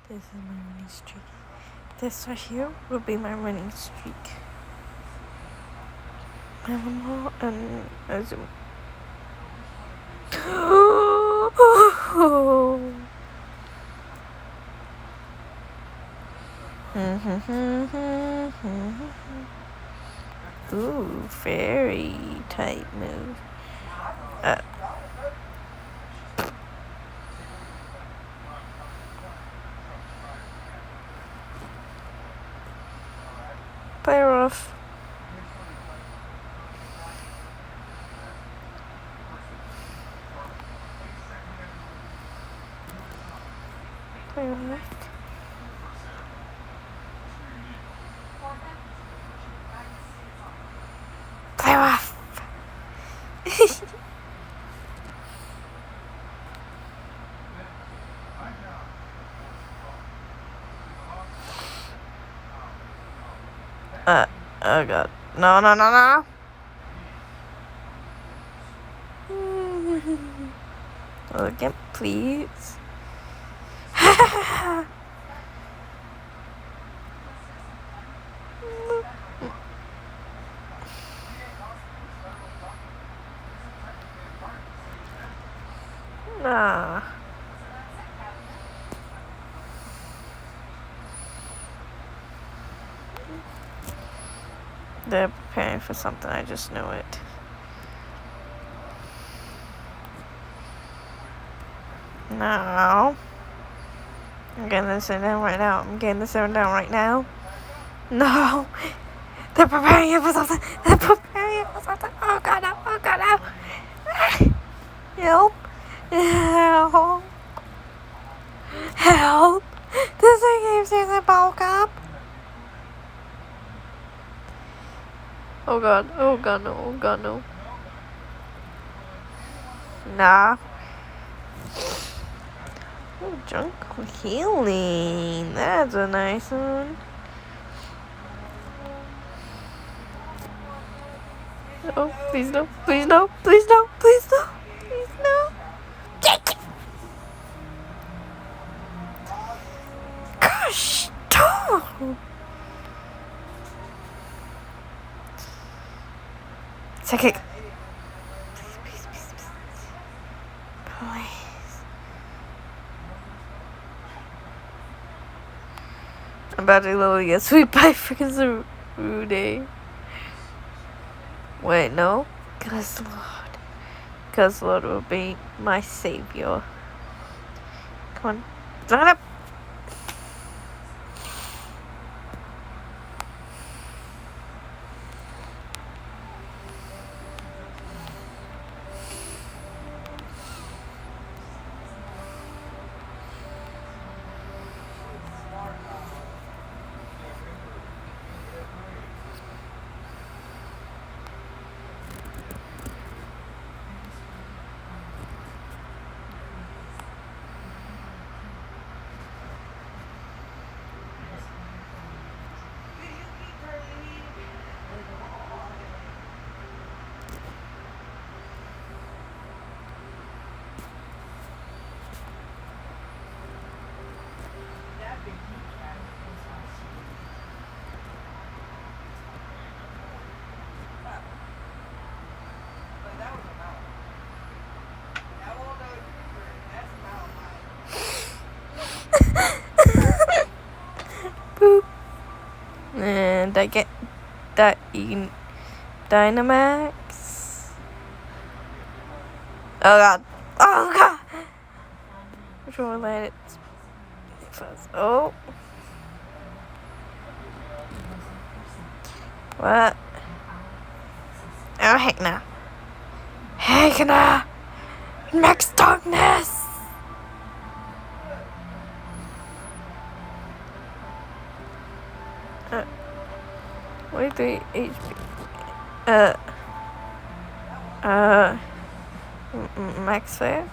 This is my winning streak. This right here will be my winning streak. Animal and as Ooh, very tight move. Play rough. Play rough. Play rough. Oh god. No. Again, please. Nah. They're preparing for something, I just know it. No. I'm getting this down right now. No. They're preparing it for something. Oh god, no. Help. This game seems a bulk up. Oh god, no. Nah. Oh, jungle healing. That's a nice one. Oh, please no. Gosh, stop. Second. Please. I'm about to literally get swept by freaking Rude. Wait, no. Guzzlord will be my savior. Come on. Run up. Boop. And I get that Dynamax. Oh god. Which one will land it first? Oh. What? Oh, heck nah. Max Darkness! 43 HP. Max Fair?